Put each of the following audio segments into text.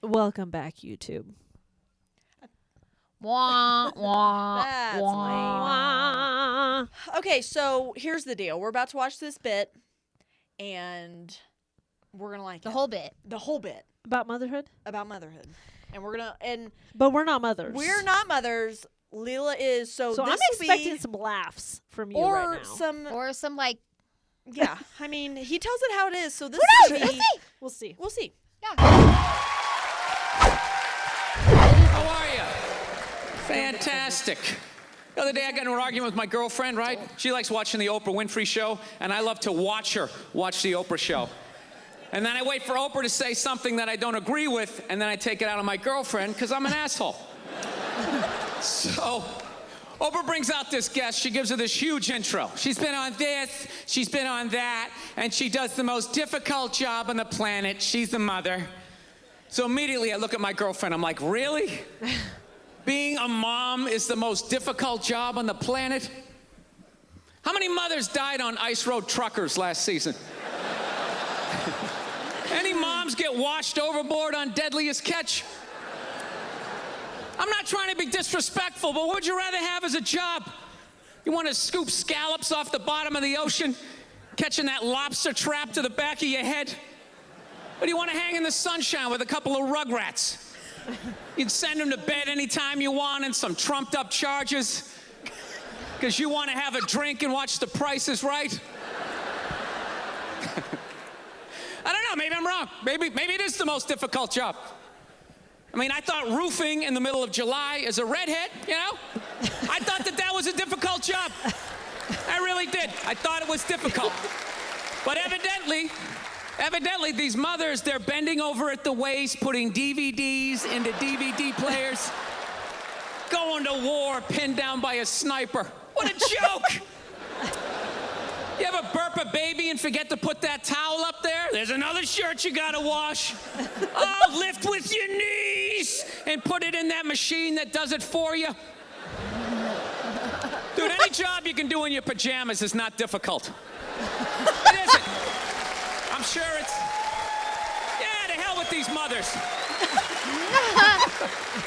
Welcome back, YouTube. Wah, wah, That's wah. Okay, so here's the deal. We're about to watch this bit, and we're gonna like The it. whole bit. The whole bit About motherhood? about motherhood, and But we're not mothers. we're not mothers. Leela is. So So I'm this will expecting be, some laughs from you or right now. some. Or some, like, Yeah, I mean, he tells it how it is. So this who is knows? gonna We'll see. We'll see. We'll see. Yeah. How are you? Fantastic. The other day I got in an argument with my girlfriend, right? She likes watching the Oprah Winfrey Show, and I love to watch her watch the Oprah Show. And then I wait for Oprah to say something that I don't agree with, and then I take it out on my girlfriend because I'm an asshole. So Oprah brings out this guest. She gives her this huge intro. She's been on this, she's been on that, and she does the most difficult job on the planet. She's the mother. So immediately I look at my girlfriend. I'm like, really? Being a mom is the most difficult job on the planet? How many mothers died on ice road truckers last season? Any moms get washed overboard on Deadliest Catch? I'm not trying to be disrespectful, but what would you rather have as a job? You want to scoop scallops off the bottom of the ocean, catching that lobster trap to the back of your head? Or do you want to hang in the sunshine with a couple of rugrats? You'd send them to bed anytime you want and some trumped up charges because you want to have a drink and watch The Price is Right? I don't know, maybe I'm wrong. Maybe it is the most difficult job. I mean, I thought roofing in the middle of July as a redhead, you know? I thought that was a difficult job. I really did. I thought it was difficult. But evidently, these mothers, they're bending over at the waist, putting DVDs into DVD players, going to war pinned down by a sniper. What a joke! You ever burp a baby and forget to put that towel up there? There's another shirt you gotta wash. Oh, lift with your knees and put it in that machine that does it for you. Dude, any job you can do in your pajamas is not difficult. It isn't. I'm sure it's... Yeah, to hell with these mothers.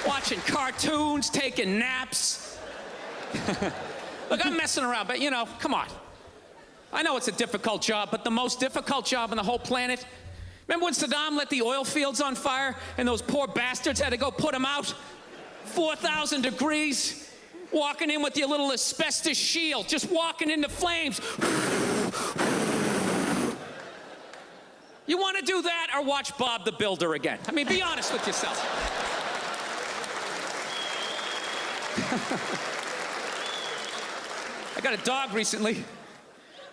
Watching cartoons, taking naps. Look, I'm messing around, but you know, come on. I know it's a difficult job, but the most difficult job on the whole planet. Remember when Saddam let the oil fields on fire and those poor bastards had to go put them out? 4,000 degrees, walking in with your little asbestos shield, just walking into flames. You want to do that or watch Bob the Builder again? I mean, be honest with yourself. I got a dog recently.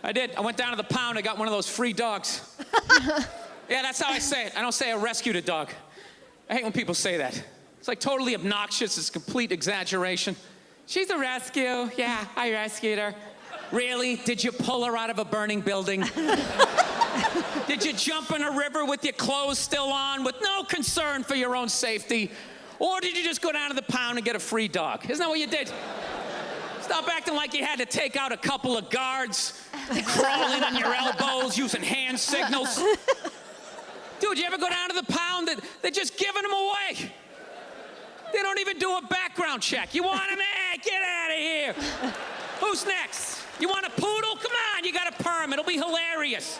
I did. I went down to the pound. I got one of those free dogs. Yeah, that's how I say it. I don't say I rescued a dog. I hate when people say that. It's like totally obnoxious. It's complete exaggeration. She's a rescue. Yeah, I rescued her. Really? Did you pull her out of a burning building? Did you jump in a river with your clothes still on with no concern for your own safety? Or did you just go down to the pound and get a free dog? Isn't that what you did? Stop acting like you had to take out a couple of guards, crawling on your elbows, using hand signals. Dude, you ever go down to the pound? They're just giving them away. They don't even do a background check. You want him? Hey, get out of here. Who's next? You want a poodle? Come on, you got a perm. It'll be hilarious.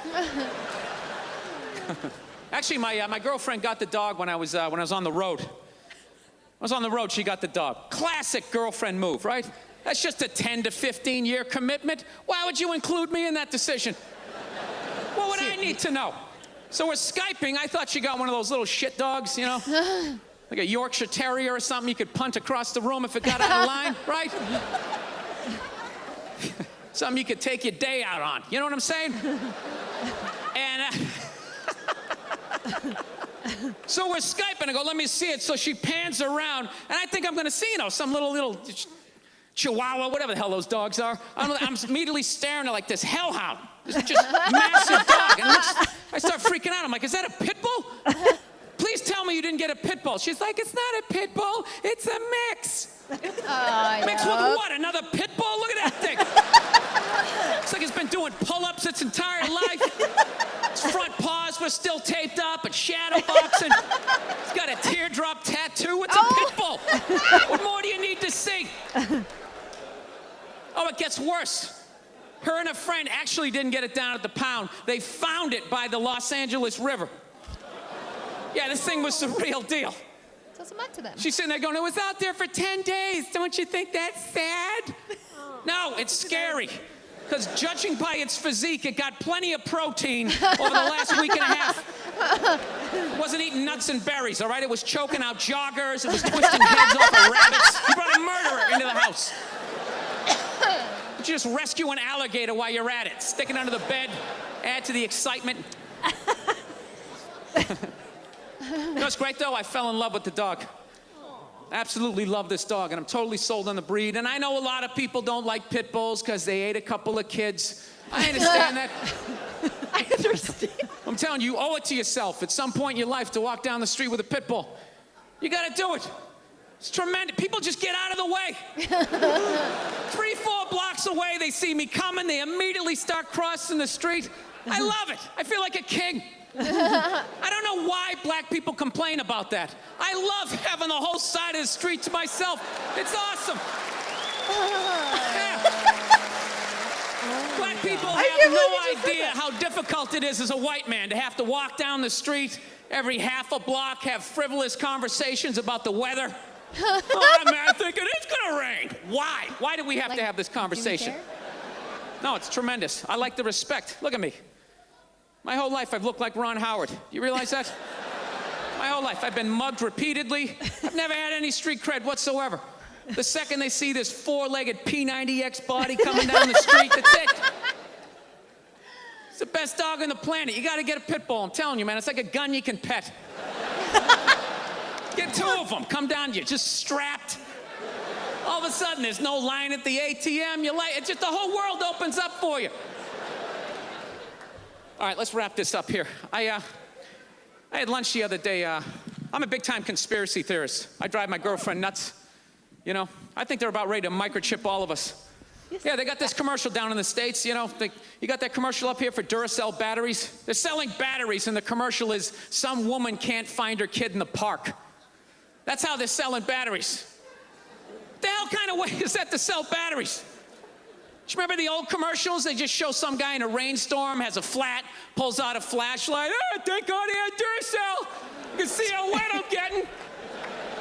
Actually, my girlfriend got the dog when I was on the road. I was on the road, she got the dog. Classic girlfriend move, right? That's just a 10 to 15 year commitment. Why would you include me in that decision? What would I need to know? So we're Skyping. I thought she got one of those little shit dogs, you know? Like a Yorkshire Terrier or something you could punt across the room if it got out of line, right? Something you could take your day out on. You know what I'm saying? And so we're Skyping. I go, let me see it. So she pans around, and I think I'm going to see, you know, some little Chihuahua, whatever the hell those dogs are. I'm immediately staring at like this hellhound. This just massive dog. And I start freaking out. I'm like, is that a pit bull? Please tell me you didn't get a pit bull. She's like, it's not a pit bull. It's a mix. Mixed with what? Another pit bull? Look at that thing. Looks like it's been doing pull-ups its entire life. Its front paws were still taped up and shadow boxing. It's got a tear drop tattoo. It's a pit bull. What more do you need to see? Oh, it gets worse. Her and a friend actually didn't get it down at the pound. They found it by the Los Angeles River. Yeah, this thing was the real deal. So it's a month to them. She's sitting there going, it was out there for 10 days. Don't you think that's sad? No, it's scary. Because judging by its physique, it got plenty of protein over the last week and a half. It wasn't eating nuts and berries, all right? It was choking out joggers. It was twisting heads off of rabbits. You brought a murderer into the house. You just rescue an alligator while you're at it. Stick it under the bed, add to the excitement. You know what's great, though? I fell in love with the dog. Absolutely love this dog, and I'm totally sold on the breed. And I know a lot of people don't like pit bulls because they ate a couple of kids. I understand that. I understand. I'm telling you, you owe it to yourself at some point in your life to walk down the street with a pit bull. You got to do it. It's tremendous. People just get out of the way. 3-4 blocks away, they see me coming. They immediately start crossing the street. I love it. I feel like a king. I don't know why black people complain about that. I love having the whole side of the street to myself. It's awesome. Yeah. Black people have no idea how difficult it is as a white man to have to walk down the street every half a block, have frivolous conversations about the weather. Oh, man, I think it is gonna rain. Why? Why do we have to have this conversation? No, it's tremendous. I like the respect. Look at me. My whole life, I've looked like Ron Howard. You realize that? My whole life, I've been mugged repeatedly. I've never had any street cred whatsoever. The second they see this 4-legged P90X body coming down the street, that's it. It's the best dog on the planet. You gotta get a pit bull. I'm telling you, man, it's like a gun you can pet. Get 2 of them, come down to you, just strapped. All of a sudden, there's no line at the ATM. It's just the whole world opens up for you. All right, let's wrap this up here. I had lunch the other day. I'm a big-time conspiracy theorist. I drive my girlfriend nuts. You know, I think they're about ready to microchip all of us. Yeah, they got this commercial down in the States, you know. You got that commercial up here for Duracell batteries? They're selling batteries, and the commercial is some woman can't find her kid in the park. That's how they're selling batteries. The hell kind of way is that to sell batteries? Do you remember the old commercials? They just show some guy in a rainstorm, has a flat, pulls out a flashlight. Oh, thank God he had Duracell. You can see how wet I'm getting.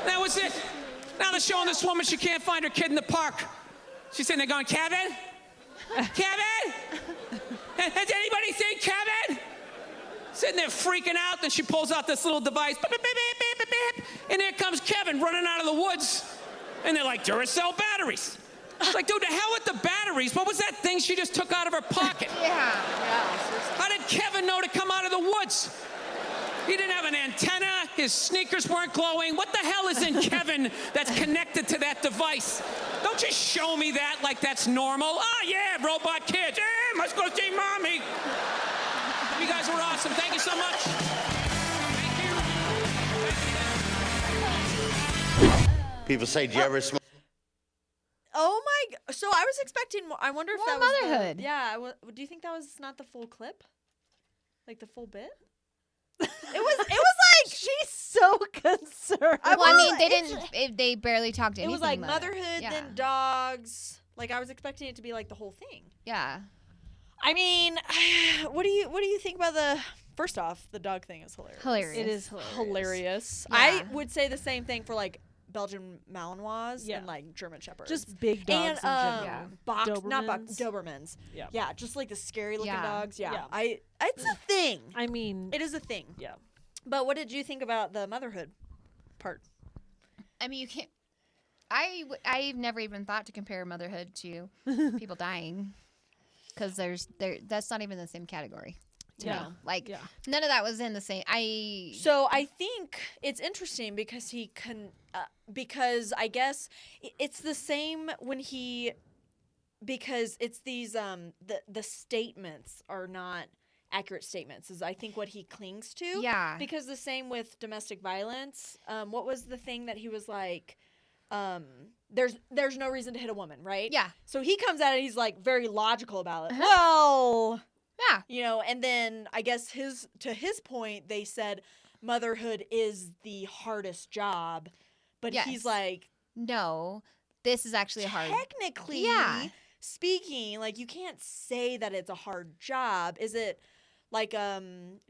That was it. Now they're showing this woman she can't find her kid in the park. She's sitting there going, Kevin? Kevin? Has anybody seen Kevin? Sitting there freaking out, then she pulls out this little device. Beep, beep, beep, beep, beep, beep, and there comes Kevin running out of the woods. And they're like, Duracell batteries. It's like, dude, the hell with the batteries? What was that thing she just took out of her pocket? Yeah. How did Kevin know to come out of the woods? He didn't have an antenna. His sneakers weren't glowing. What the hell is in Kevin that's connected to that device? Don't just show me that like that's normal. Oh, yeah, robot kids. Hey, must go see mommy. You guys were awesome. Thank you so much. People say, do you ever smoke? Oh my! So I was expecting more. I wonder if More that was Motherhood. do you think that was not the full clip? Like the full bit? It was like She's so concerned. I Well, I mean, was- they it's- didn't. They barely talked it anything was like about motherhood, Yeah. then dogs. Like I was expecting it to be like the whole thing. Yeah. I mean, what do you think about the? First off, the dog thing is hilarious. Hilarious. It is hilarious. Hilarious. Yeah. I would say the same thing for like Belgian Malinois Yeah. and like German Shepherds. Just big dogs and in general. not Dobermans. Dobermans. Yeah. Yeah, just like the scary looking Yeah. dogs. Yeah. Yeah. It's a thing. I mean, It is a thing. yeah. But what did you think about the motherhood part? I mean, you can't. I've never even thought to compare motherhood to people dying, because that's not even the same category. To Yeah. me. Like Yeah. none of that was in the same. So I think it's interesting because because I guess it's the same when because it's these the statements are not accurate statements is I think what he clings to. Yeah. Because the same with domestic violence. What was the thing that he was like? There's no reason to hit a woman, right? Yeah. So he comes at it. He's like very logical about it. Well. Yeah. You know, and then I guess to his point, they said motherhood is the hardest job, but Yes. he's like, No, this is actually a hard. technically Yeah. speaking, like you can't say that it's a hard job. Is it like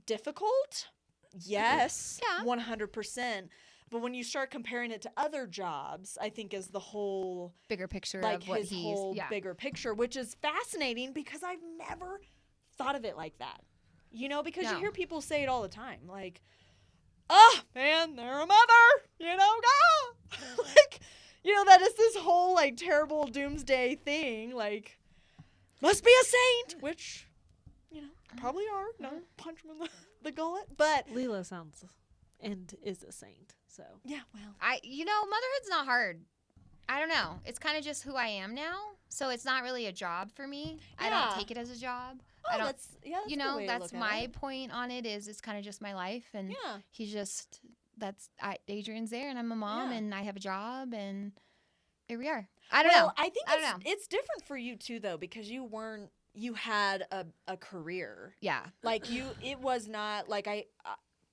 difficult? Yes. Yeah. 100%. But when you start comparing it to other jobs, I think is the whole Bigger picture like of what his he's. whole Yeah. bigger picture, which is fascinating because I've never thought of it like that. You know, because you No. hear people say it all the time, like, "Oh man, they're a mother," you know, like, you know, that is this whole like terrible doomsday thing, like, must be a saint, which, you know, probably are. No, punch them in the gullet, but Leela sounds and is a saint. So yeah, well, Motherhood's not hard. I don't know. It's kind of just who I am now. So it's not really a job for me. I Yeah. don't take it as a job. oh, I don't. that's a good way to That's look at my it. point on it. Is it's kind of just my life, and Yeah. he's just Adrian's there, and I'm a mom, Yeah. and I have a job, and here we are. I don't Well, know. I think I don't know. it's different for you too, though, because you had a career. Yeah, Like it was not like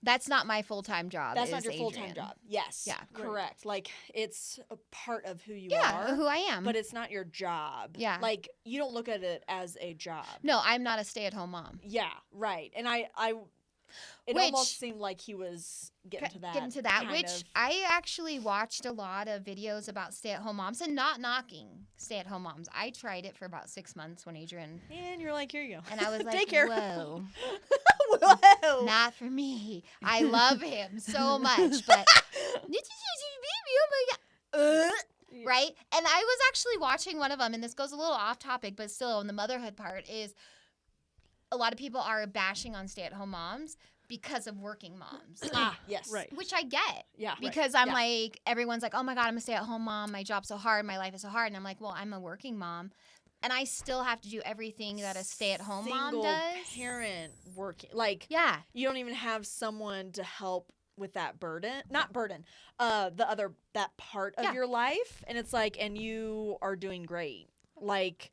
that's not my full time job. that's not is your full time Adrian. job. Yes. Yeah. Correct. Like it's a part of who you Yeah, are. who I am. But it's not your job. Yeah. Like you don't look at it as a job. No, I'm not a stay at home mom. Yeah. Right. And it Which- almost seemed like he was getting to that. kind which of- I actually watched a lot of videos about stay at home moms and not knocking stay at home moms. I tried it for about 6 months when Adrian, And you're like, here you go. and I was like, Daycare. whoa, Whoa. not for me. I love him so much, but right? And I was actually watching one of them, and this goes a little off topic, but still on the motherhood part is a lot of people are bashing on stay at home moms because of working moms. Yes. Right. Which I get. Yeah. Because I'm Yeah. like, everyone's like, oh my God, I'm a stay at home mom. My job's so hard. My life is so hard. And I'm like, well, I'm a working mom. And I still have to do everything that a stay at home mom Single does. parent working. Like, Yeah. you don't even have someone to help with that burden. Not burden. That part of Yeah. your life. And it's like, and you are doing great. Like,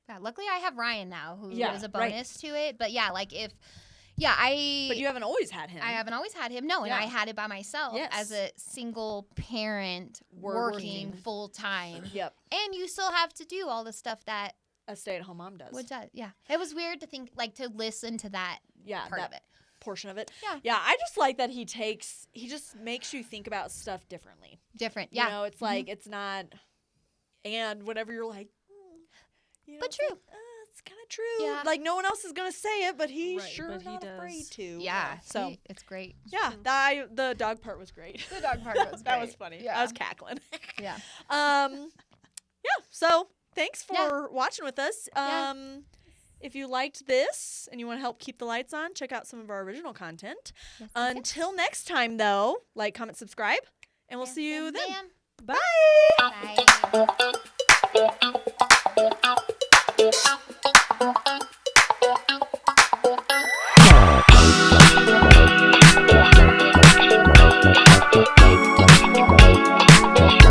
Yeah. Luckily, I have Ryan now, who is Yeah, a right. bonus to it. But yeah, like but you haven't always had him. I haven't always had him. No, and Yeah. I had it by myself Yes. as a single parent Working. working full time. Yep. And you still have to do all the stuff that A stay-at-home mom does. would does. Yeah. It was weird to think, like, to listen to that Yeah. part that of it. portion of it. Yeah. Yeah. I just like that he just makes you think about stuff differently. Different. You Yeah. know, it's like, it's not, and whenever you're like, you know, But it's like, true. it's kind of true. Yeah. Like, no one else is going to say it, but he's Right, sure but he not does. afraid to. Yeah. So, It's great. yeah, the dog part was great. The dog part was That was great. funny. Yeah. I was cackling. Yeah. Yeah, so thanks for Yeah. watching with us. Yeah. If you liked this and you want to help keep the lights on, check out some of our original content. Yes, you can. Until next time, though, like, comment, subscribe, and we'll Yes, see you ma'am, then. ma'am. Bye. Bye.